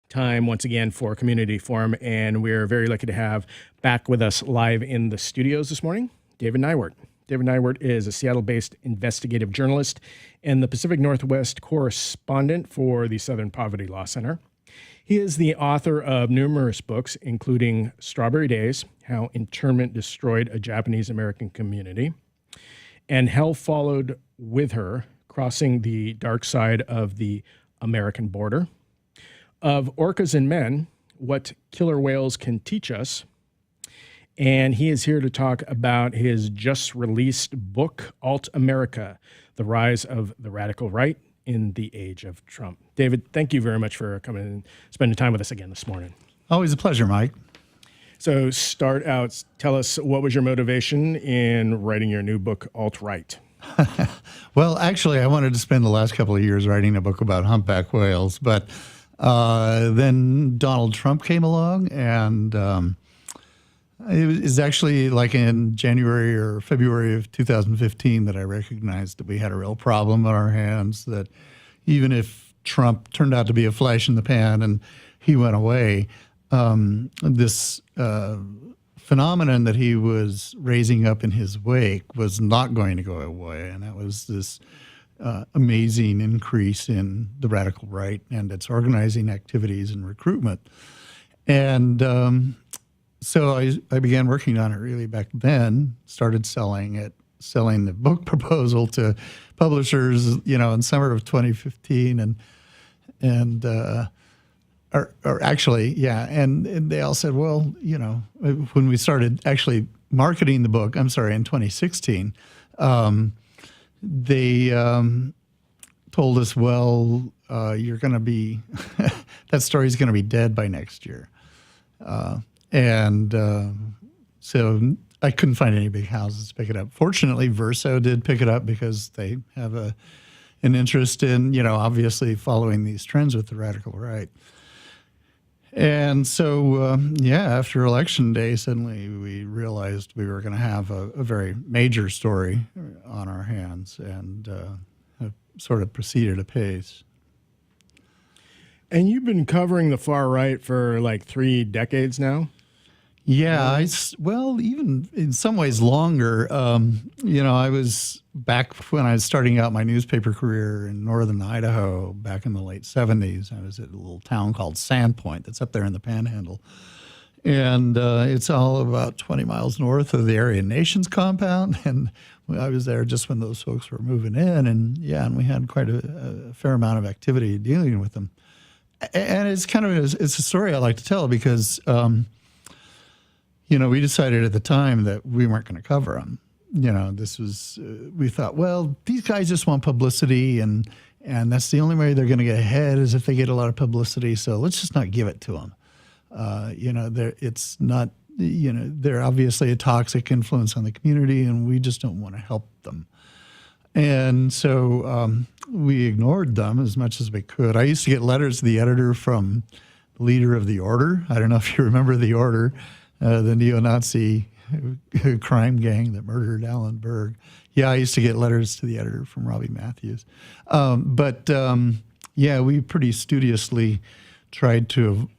time once again for Community Forum, and we're very lucky to have back with us live in the studios this morning, David Neiwert. David Neiwert is a Seattle-based investigative journalist and the Pacific Northwest correspondent for the Southern Poverty Law Center. He is the author of numerous books, including Strawberry Days, How Internment Destroyed a Japanese-American Community, and Hell Followed with Her, Crossing the Dark Side of the American Border, of Orcas and Men, What Killer Whales Can Teach Us, and he is here to talk about his just-released book, Alt America, The Rise of the Radical Right in the Age of Trump. David, thank you very much for coming and spending time with us again this morning. Always a pleasure, Mike. So start out, tell us, what was your motivation in writing your new book, Alt-Right? Well, actually, I wanted to spend the last couple of years writing a book about humpback whales, but then Donald Trump came along, and it was actually like in January or February of 2015 that I recognized that we had a real problem on our hands, that even if Trump turned out to be a flash in the pan and he went away, this phenomenon that he was raising up in his wake was not going to go away, and that was this amazing increase in the radical right and its organizing activities and recruitment. And so I began working on it really back then, started selling the book proposal to publishers, in summer of 2015, and they all said, well, when we started actually marketing the book, in 2016, they told us, well, you're going to be, that story's going to be dead by next year. So I couldn't find any big houses to pick it up. Fortunately, Verso did pick it up because they have an interest in, obviously following these trends with the radical right. And so, after Election Day, suddenly we realized we were going to have a very major story on our hands, and have sort of proceeded apace. And you've been covering the far right for like 3 decades now? Yeah, well, even in some ways longer. I was back when I was starting out my newspaper career in northern Idaho back in the late 70s. I was at a little town called Sandpoint that's up there in the Panhandle. And it's all about 20 miles north of the Aryan Nations compound. And I was there just when those folks were moving in. And we had quite a fair amount of activity dealing with them. And it's it's a story I like to tell because, we decided at the time that we weren't going to cover them. We thought, well, these guys just want publicity, and that's the only way they're going to get ahead is if they get a lot of publicity. So let's just not give it to them. It's not, they're obviously a toxic influence on the community, and we just don't want to help them. And so we ignored them as much as we could. I used to get letters to the editor from the leader of the Order. I don't know if you remember the Order, the neo-Nazi crime gang that murdered Alan Berg. Yeah, I used to get letters to the editor from Robbie Matthews. We pretty studiously tried to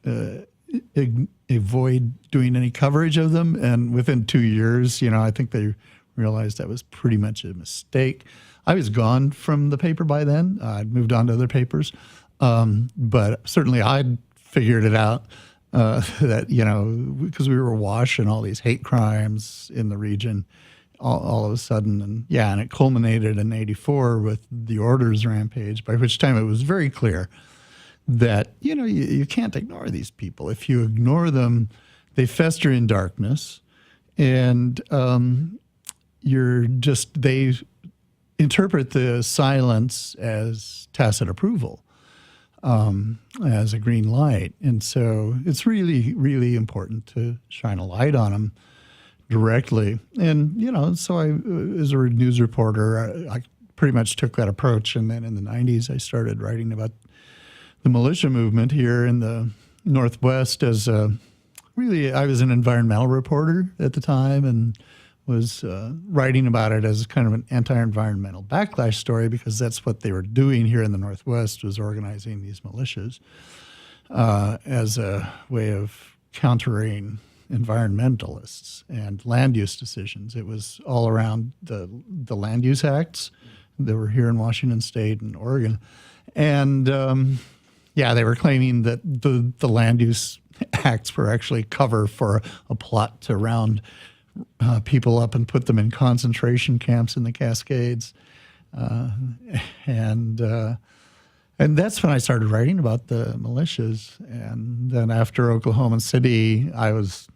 avoid doing any coverage of them. And within 2 years, I think they realized that was pretty much a mistake. I was gone from the paper by then. I'd moved on to other papers. But certainly I'd figured it out that, because we were awash in all these hate crimes in the region all of a sudden. And it culminated in '84 with the Order's rampage, by which time it was very clear that, you can't ignore these people. If you ignore them, they fester in darkness, and they interpret the silence as tacit approval, as a green light. And so it's really, really important to shine a light on them directly. And, so I, as a news reporter, I pretty much took that approach. And then in the 90s, I started writing about the militia movement here in the Northwest I was an environmental reporter at the time, and was writing about it as kind of an anti-environmental backlash story, because that's what they were doing here in the Northwest, was organizing these militias. as a way of countering environmentalists and land use decisions. It was all around the land use acts that were here in Washington State and Oregon. And they were claiming that the land use acts were actually cover for a plot to round people up and put them in concentration camps in the Cascades. And that's when I started writing about the militias. And then after Oklahoma City, I was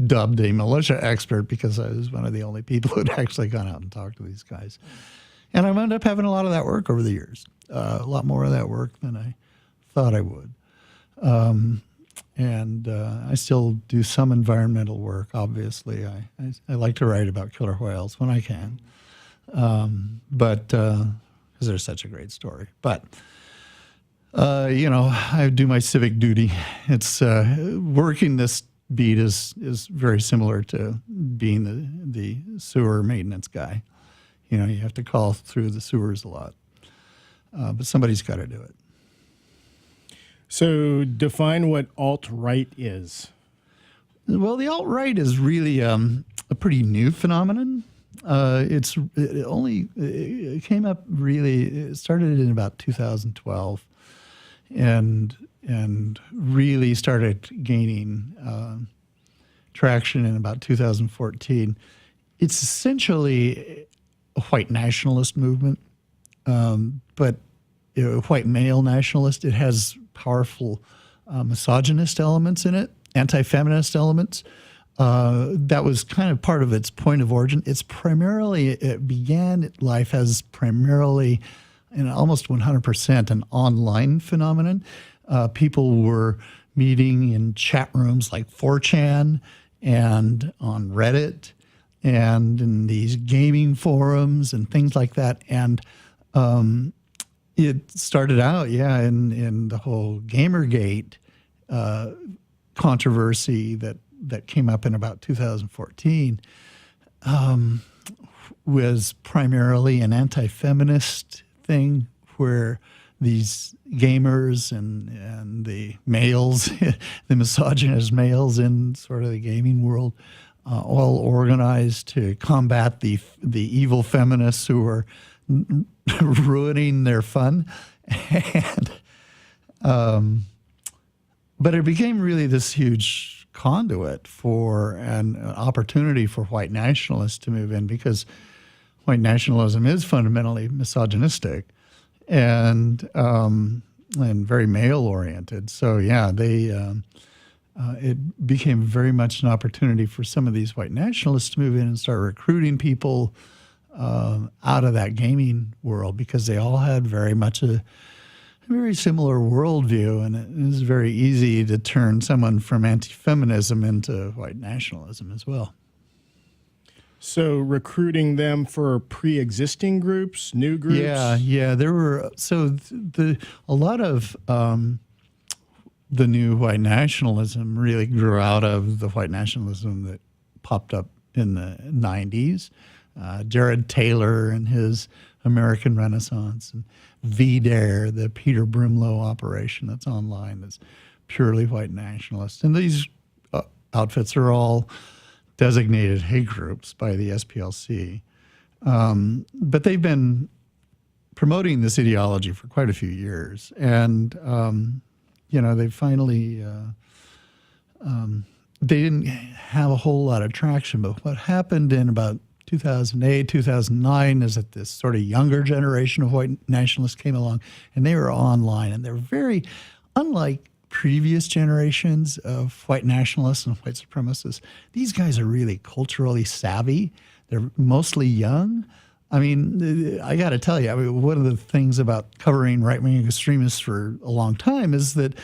dubbed a militia expert because I was one of the only people who'd actually gone out and talked to these guys. And I wound up having a lot of that work over the years, a lot more of that work than I thought I would. I still do some environmental work, obviously. I like to write about killer whales when I can, because they're such a great story. But, I do my civic duty. It's working this beat is very similar to being the sewer maintenance guy. You have to call through the sewers a lot, but somebody's got to do it. So define what alt-right is. Well, the alt-right is really a pretty new phenomenon. It came up really, it started in about 2012 and really started gaining traction in about 2014. It's essentially a white nationalist movement, but a white male nationalist. It has powerful misogynist elements in it, anti-feminist elements. That was kind of part of its point of origin. It began life as primarily, almost 100%, an online phenomenon. People were meeting in chat rooms like 4chan and on Reddit and in these gaming forums and things like that. And it started out, in the whole Gamergate controversy that came up in about 2014, was primarily an anti-feminist thing where these gamers and the males, the misogynist males in sort of the gaming world, all organized to combat the evil feminists who were ruining their fun. But it became really this huge conduit for an opportunity for white nationalists to move in, because white nationalism is fundamentally misogynistic and very male-oriented. So it became very much an opportunity for some of these white nationalists to move in and start recruiting people out of that gaming world, because they all had very much a very similar worldview, and it was very easy to turn someone from anti-feminism into white nationalism as well. So recruiting them for pre-existing groups, new groups? Yeah. There were a lot of the new white nationalism really grew out of the white nationalism that popped up in the 90s. Jared Taylor and his American Renaissance, and VDARE, the Peter Brimlow operation that's online, that's purely white nationalist. And these outfits are all designated hate groups by the SPLC. But they've been promoting this ideology for quite a few years. And, they finally, they didn't have a whole lot of traction. But what happened in about 2008, 2009 is that this sort of younger generation of white nationalists came along, and they were online, and they're very, unlike previous generations of white nationalists and white supremacists, these guys are really culturally savvy. They're mostly young. I mean, I got to tell you, one of the things about covering right-wing extremists for a long time is that,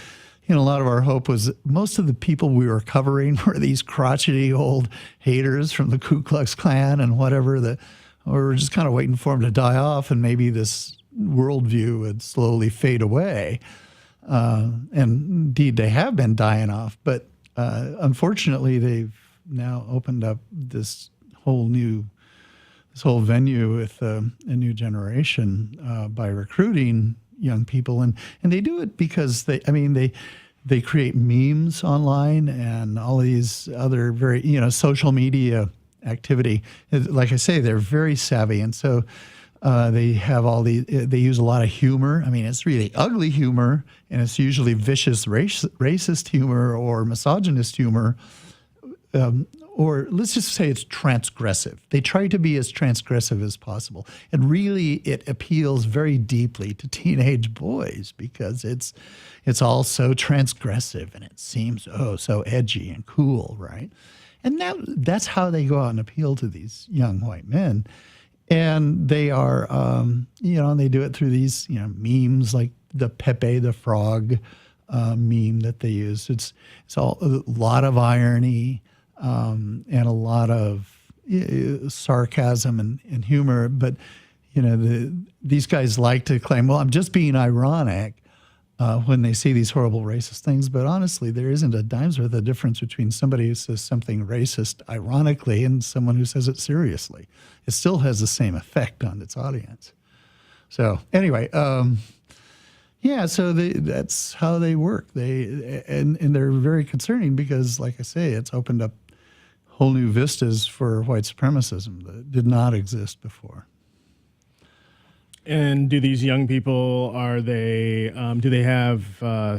a lot of our hope was most of the people we were covering were these crotchety old haters from the Ku Klux Klan and whatever, or we were just kind of waiting for them to die off, and maybe this worldview would slowly fade away. And indeed, they have been dying off. But unfortunately, they've now opened up this whole venue with a new generation by recruiting young people, and they do it because they create memes online and all these other very social media activity. Like I say, they're very savvy, and so they have they use a lot of humor. I mean, it's really ugly humor, and it's usually vicious racist humor or misogynist humor. Or let's just say it's transgressive. They try to be as transgressive as possible. And really, it appeals very deeply to teenage boys because it's all so transgressive and it seems, so edgy and cool, right? And that's how they go out and appeal to these young white men. And they are, and they do it through these, memes like the Pepe the Frog meme that they use. It's all a lot of irony, and a lot of sarcasm and humor. But, these guys like to claim, well, I'm just being ironic when they see these horrible racist things. But honestly, there isn't a dime's worth of difference between somebody who says something racist ironically and someone who says it seriously. It still has the same effect on its audience. So anyway, so that's how they work. And they're very concerning because, like I say, it's opened up whole new vistas for white supremacism that did not exist before. And do these young people, do they have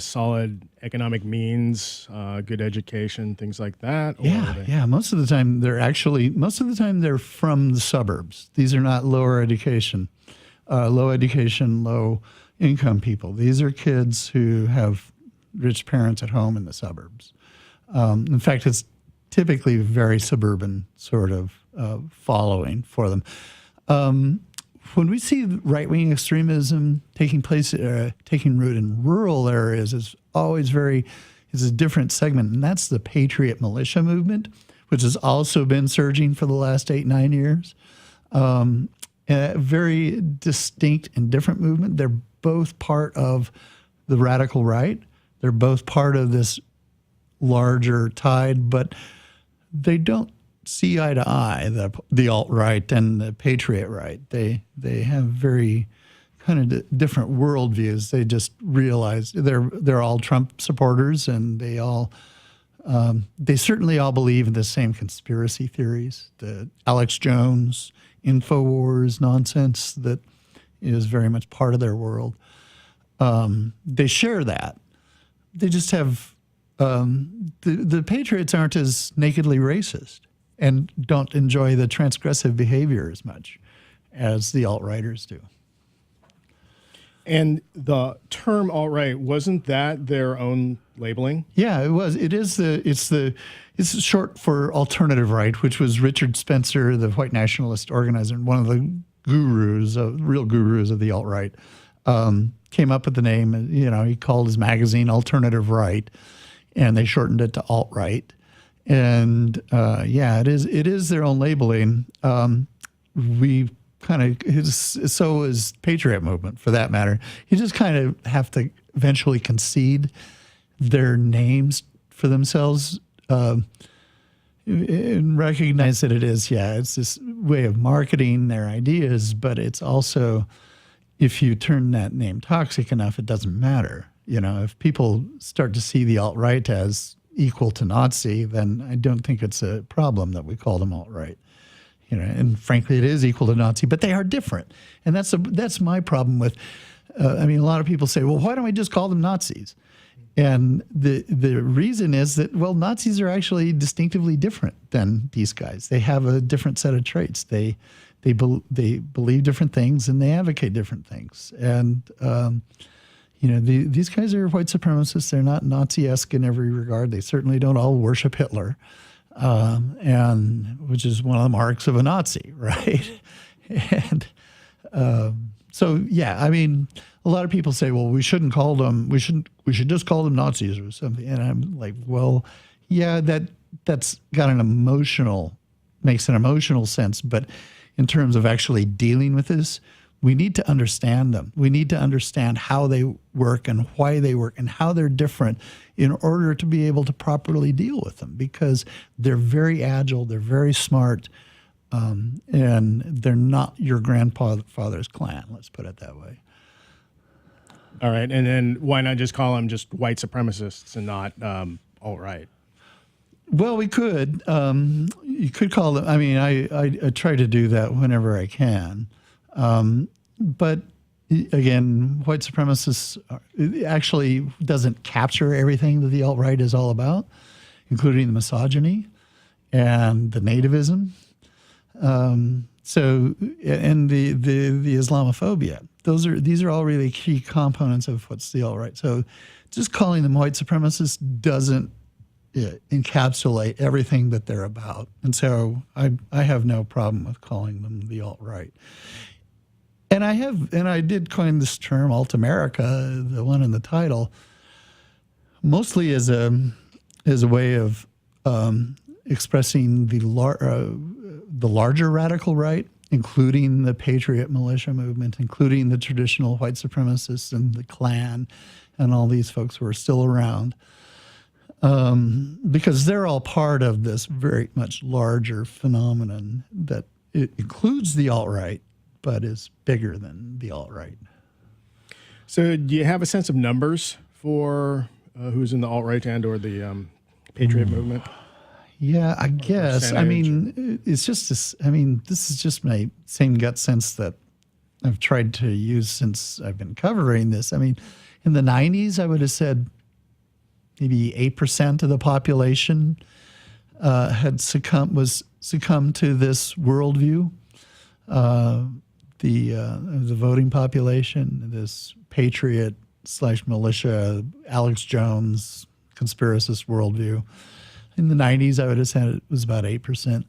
solid economic means, good education, things like that? Or Yeah. Most of the time they're from the suburbs. These are not low education, low income people. These are kids who have rich parents at home in the suburbs. In fact, it's typically very suburban sort of following for them. When we see right-wing extremism taking root in rural areas, it's always it's a different segment, and that's the patriot militia movement, which has also been surging for the last 8-9 years. A very distinct and different movement. They're both part of the radical right. They're both part of this larger tide, but they don't see eye to eye, the alt-right and the patriot right. They have very kind of different worldviews. They just realize they're all Trump supporters, and they certainly all believe in the same conspiracy theories, the Alex Jones, InfoWars nonsense that is very much part of their world. They share that. They just have the patriots aren't as nakedly racist and don't enjoy the transgressive behavior as much as the alt-righters do. And the term alt-right, wasn't that their own labeling? Yeah, it was. It's short for alternative right, which was Richard Spencer, the white nationalist organizer, one of the real gurus of the alt-right, came up with the name. He called his magazine Alternative Right, and they shortened it to alt-right. And it is their own labeling. So is Patriot Movement, for that matter. You just kind of have to eventually concede their names for themselves and recognize that it's this way of marketing their ideas, but it's also, if you turn that name toxic enough, it doesn't matter. If people start to see the alt-right as equal to Nazi, then I don't think it's a problem that we call them alt-right. And frankly, it is equal to Nazi, but they are different. And that's my problem with, a lot of people say, well, why don't we just call them Nazis? And the reason is that, well, Nazis are actually distinctively different than these guys. They have a different set of traits. They believe different things and they advocate different things. And, these guys are white supremacists. They're not Nazi-esque in every regard. They certainly don't all worship Hitler. And which is one of the marks of a Nazi, right? And a lot of people say, well, we should just call them Nazis or something. And I'm like, well, yeah, that's got makes an emotional sense. But in terms of actually dealing with this, we need to understand them. We need to understand how they work and why they work and how they're different in order to be able to properly deal with them, because they're very agile, they're very smart, and they're not your grandfather's clan, let's put it that way. All right. And then why not just call them just white supremacists and not alt-right? Well, we could. You could call them. I mean, I try to do that whenever I can. But again, white supremacists it actually doesn't capture everything that the alt-right is all about, including the misogyny and the nativism. So, and the Islamophobia. These are all really key components of what's the alt-right. So just calling them white supremacists doesn't encapsulate everything that they're about. And so I have no problem with calling them the alt-right. And I did coin this term alt-America, the one in the title, mostly as a way of expressing the larger radical right, including the patriot militia movement, including the traditional white supremacists and the Klan and all these folks who are still around, because they're all part of this very much larger phenomenon that it includes the alt-right, but is bigger than the alt-right. So do you have a sense of numbers for who's in the alt-right and or the patriot movement? Yeah, I guess. I mean, it's just this. I mean, this is just my same gut sense that I've tried to use since I've been covering this. I mean, in the 90s, I would have said maybe 8% of the population had succumbed to this worldview. The voting population, this patriot / militia, Alex Jones, conspiracist worldview. In the 90s, I would have said it was about 8%.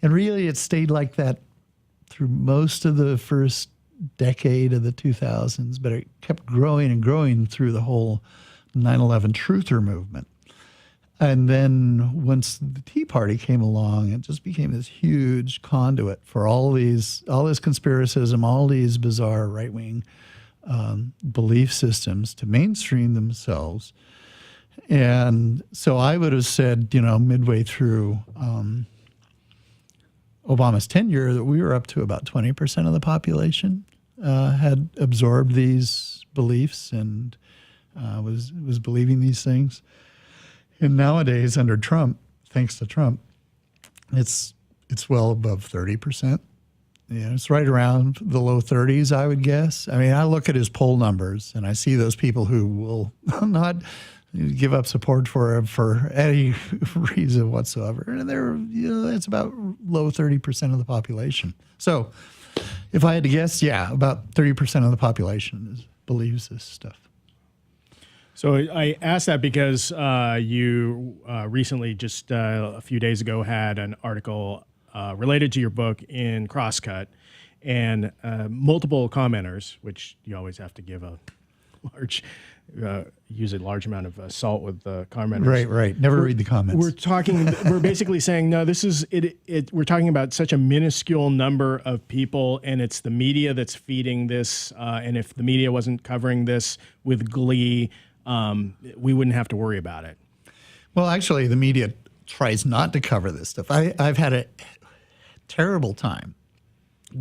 And really, it stayed like that through most of the first decade of the 2000s, but it kept growing and growing through the whole 9/11 truther movement. And then once the Tea Party came along, it just became this huge conduit for all this conspiracism, all these bizarre right-wing belief systems to mainstream themselves. And so I would have said, midway through Obama's tenure, that we were up to about 20% of the population had absorbed these beliefs and was believing these things. And nowadays, under Trump, thanks to Trump, it's well above 30%. It's right around the low 30s, I would guess. I mean, I look at his poll numbers, and I see those people who will not give up support for him for any reason whatsoever. And it's about low 30% of the population. So if I had to guess, about 30% of the population believes this stuff. So I asked that because you recently, just a few days ago, had an article related to your book in Crosscut, and multiple commenters, which you always have to give a large, use a large amount of salt with the commenters. Right. Never read the comments. We're basically saying, no, this is it. We're talking about such a minuscule number of people, and it's the media that's feeding this. And if the media wasn't covering this with glee, we wouldn't have to worry about it. Well, actually, the media tries not to cover this stuff. I've had a terrible time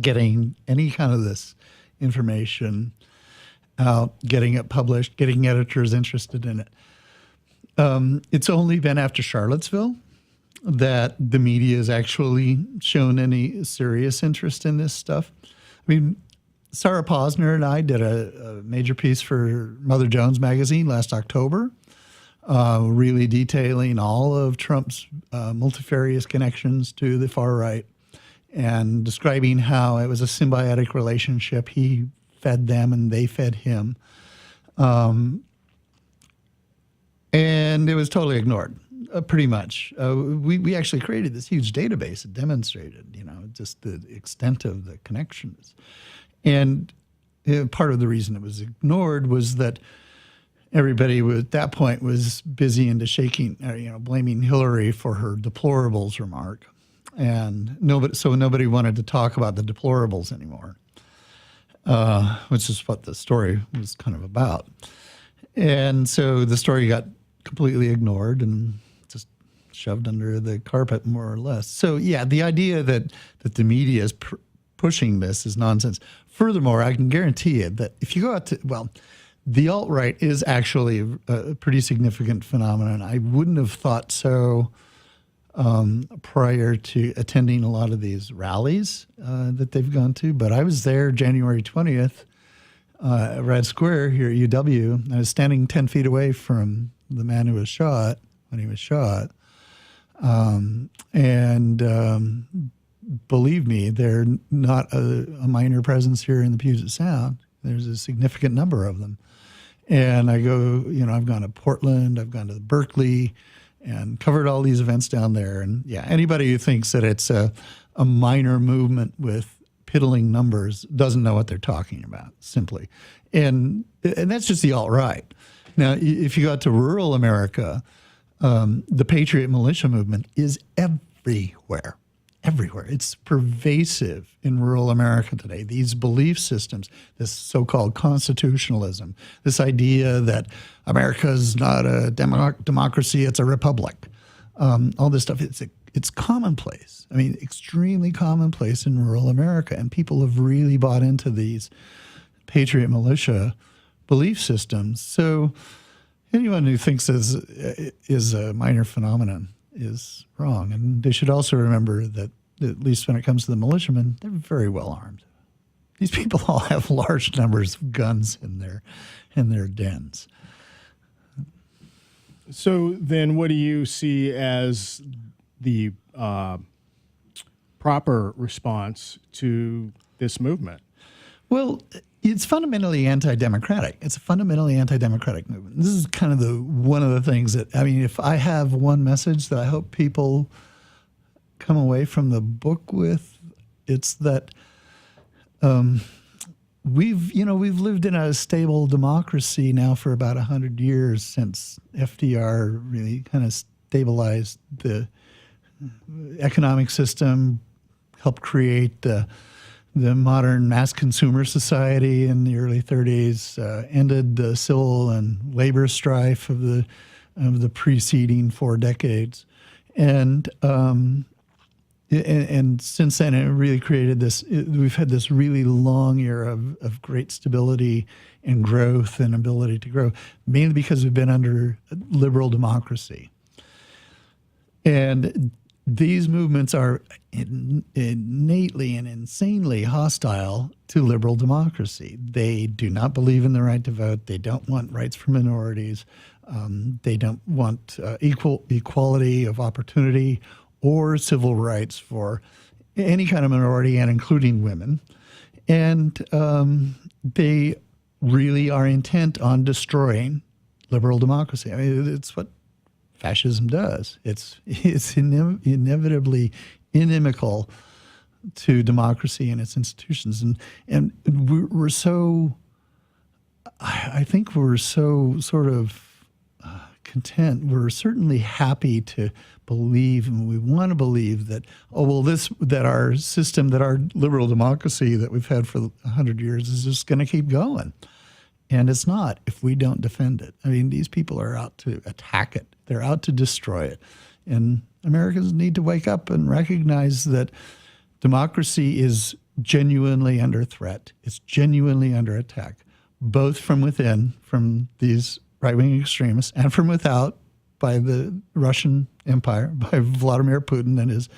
getting any kind of this information out, getting it published, getting editors interested in it. It's only been after Charlottesville that the media has actually shown any serious interest in this stuff. I mean, Sarah Posner and I did a major piece for Mother Jones magazine last October, really detailing all of Trump's multifarious connections to the far right and describing how it was a symbiotic relationship. He fed them and they fed him. And it was totally ignored, pretty much. We actually created this huge database that demonstrated, just the extent of the connections. And part of the reason it was ignored was that everybody at that point was busy into blaming Hillary for her deplorables remark. And nobody wanted to talk about the deplorables anymore, which is what the story was kind of about. And so the story got completely ignored and just shoved under the carpet, more or less. So, the idea that the media is pushing this is nonsense. Furthermore, I can guarantee you that if you go out to, the alt-right is actually a pretty significant phenomenon. I wouldn't have thought so prior to attending a lot of these rallies that they've gone to, but I was there January 20th at Red Square here at UW. I was standing 10 feet away from the man who was shot when he was shot. Believe me, they're not a minor presence here in the Puget Sound. There's a significant number of them. And I go, I've gone to Portland, I've gone to Berkeley, and covered all these events down there. And yeah, anybody who thinks that it's a minor movement with piddling numbers doesn't know what they're talking about, simply. And that's just the alt-right. Now, if you go out to rural America, the Patriot Militia movement is everywhere. Everywhere. It's pervasive in rural America today. These belief systems, this so-called constitutionalism, this idea that America is not a democracy, it's a republic. All this stuff, it's commonplace. I mean, extremely commonplace in rural America. And people have really bought into these Patriot Militia belief systems. So anyone who thinks this is a minor phenomenon is wrong. And they should also remember that, at least when it comes to the militiamen, they're very well armed. These people all have large numbers of guns in their dens. So then what do you see as the proper response to this movement? Well, it's fundamentally anti-democratic. It's a fundamentally anti-democratic movement. This is kind of one of the things that, if I have one message that I hope people come away from the book with, it's that we've lived in a stable democracy now for about 100 years since FDR really kind of stabilized the economic system, helped create the modern mass consumer society in the early 30s, ended the civil and labor strife of the preceding 4 decades, and since then it really created this. We've had this really long era of great stability and growth and ability to grow, mainly because we've been under liberal democracy, and these movements are innately and insanely hostile to liberal democracy. They do not believe in the right to vote. They don't want rights for minorities. They don't want equality of opportunity or civil rights for any kind of minority, and including women. And they really are intent on destroying liberal democracy. It's what fascism does. It's inevitably inimical to democracy and its institutions, and we're so. I think we're so sort of content. We're certainly happy to believe, and we want to believe that that our system, that our liberal democracy that we've had for 100 years is just going to keep going. And it's not if we don't defend it. These people are out to attack it. They're out to destroy it. And Americans need to wake up and recognize that democracy is genuinely under threat. It's genuinely under attack, both from within, from these right-wing extremists, and from without, by the Russian Empire, by Vladimir Putin and his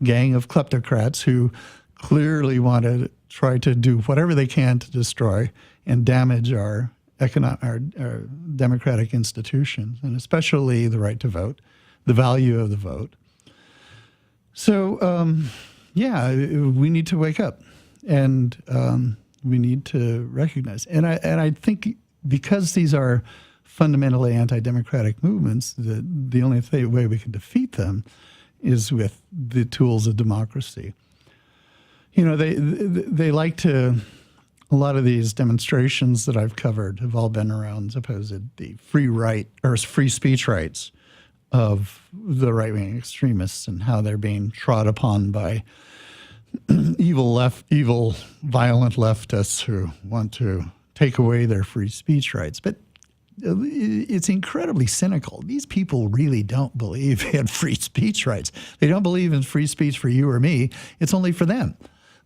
gang of kleptocrats who clearly want to try to do whatever they can to destroy and damage our democratic institutions, and especially the right to vote, the value of the vote. So, we need to wake up, and we need to recognize. And I think because these are fundamentally anti-democratic movements, the only way we can defeat them is with the tools of democracy. They like to. A lot of these demonstrations that I've covered have all been around the free speech rights of the right-wing extremists and how they're being trod upon by evil, violent leftists who want to take away their free speech rights. But it's incredibly cynical. These people really don't believe in free speech rights. They don't believe in free speech for you or me. It's only for them.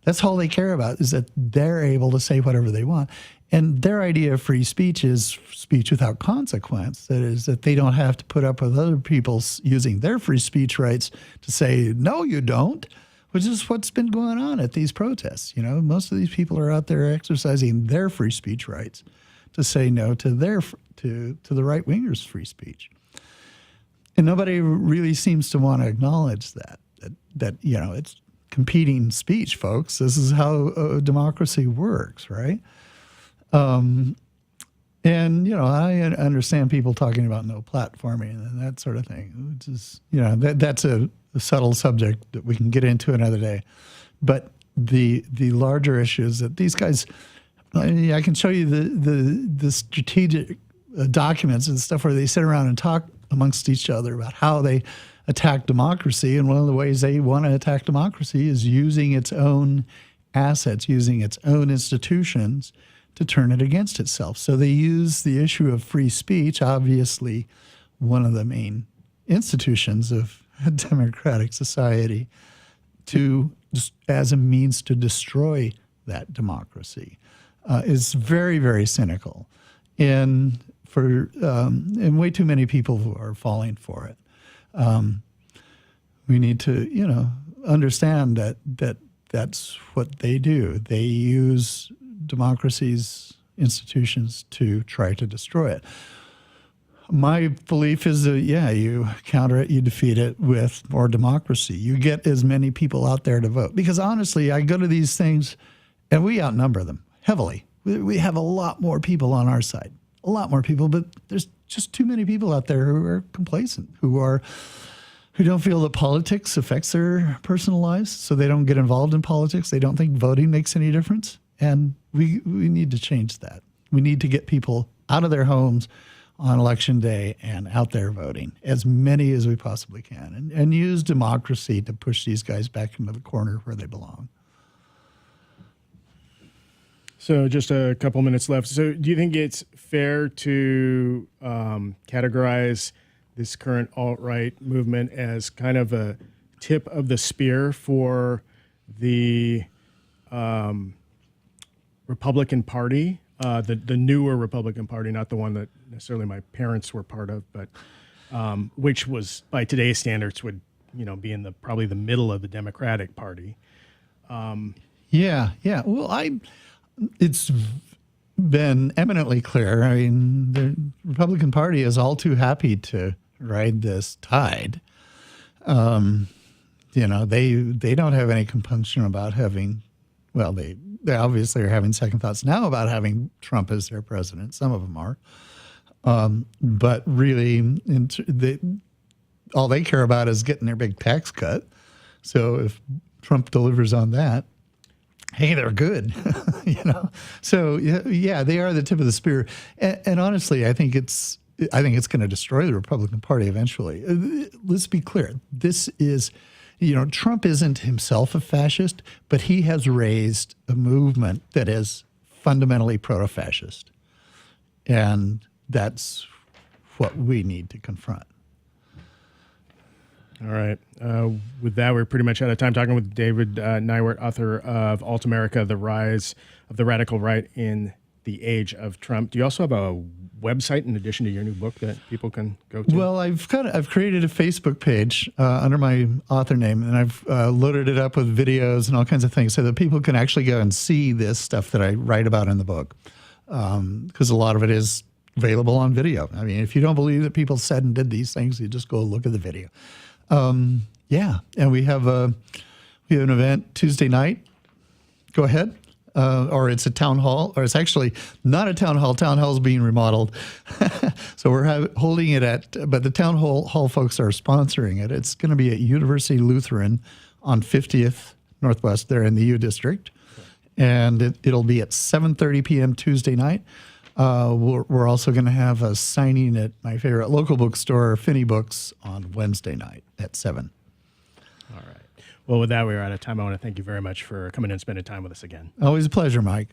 That's all they care about, is that they're able to say whatever they want. And their idea of free speech is speech without consequence. That is, that they don't have to put up with other people using their free speech rights to say, no, you don't, which is what's been going on at these protests. You know, most of these people are out there exercising their free speech rights to say no to to the right-wingers' free speech. And nobody really seems to want to acknowledge that you know, it's competing speech, folks. This is how democracy works, right? And, you know, I understand people talking about no platforming and that sort of thing, which is, you know, that's a subtle subject that we can get into another day. But the larger issue is that these guys, I can show you the strategic documents and stuff where they sit around and talk amongst each other about how they attack democracy. And one of the ways they want to attack democracy is using its own assets, using its own institutions to turn it against itself. So they use the issue of free speech, obviously one of the main institutions of a democratic society, as a means to destroy that democracy. Is very, very cynical, and way too many people who are falling for it. We need to, you know, understand that that's what they do. They use democracy's institutions to try to destroy it. My belief is that, yeah, you counter it, you defeat it with more democracy. You get as many people out there to vote. Because honestly, I go to these things and we outnumber them heavily. We have a lot more people on our side, a lot more people, but there's just too many people out there who are complacent, who don't feel that politics affects their personal lives, so they don't get involved in politics. They don't think voting makes any difference. And we need to change that. We need to get people out of their homes on election day and out there voting, as many as we possibly can, and use democracy to push these guys back into the corner where they belong. So just a couple minutes left. So do you think it's fair to categorize this current alt-right movement as kind of a tip of the spear for the Republican Party, the newer Republican Party, not the one that necessarily my parents were part of, but which was by today's standards would, you know, be in probably the middle of the Democratic Party? Yeah. Well, it's been eminently clear. I mean, the Republican Party is all too happy to ride this tide. You know, they don't have any compunction about having, well, they obviously are having second thoughts now about having Trump as their president. Some of them are. But really, all they care about is getting their big tax cut. So if Trump delivers on that, hey, they're good, you know. So yeah, they are the tip of the spear. And honestly, I think it's going to destroy the Republican Party eventually. Let's be clear. This is, you know, Trump isn't himself a fascist, but he has raised a movement that is fundamentally proto-fascist. And that's what we need to confront. All right. With that, we're pretty much out of time talking with David Neiwert, author of Alt America, The Rise of the Radical Right in the Age of Trump. Do you also have a website in addition to your new book that people can go to? Well, I've created a Facebook page under my author name, and I've loaded it up with videos and all kinds of things so that people can actually go and see this stuff that I write about in the book, because a lot of it is available on video. I mean, if you don't believe that people said and did these things, you just go look at the video. Yeah, and we have an event Tuesday night. Go ahead. Or it's a town hall, or it's actually not a town hall. Town hall is being remodeled. So we're holding it but the town hall folks are sponsoring it. It's going to be at University Lutheran on 50th Northwest there in the U District. And it'll be at 7:30 p.m. Tuesday night. We're also going to have a signing at my favorite local bookstore, Finney Books, on Wednesday night at 7. All right. Well, with that, we're out of time. I want to thank you very much for coming and spending time with us again. Always a pleasure, Mike.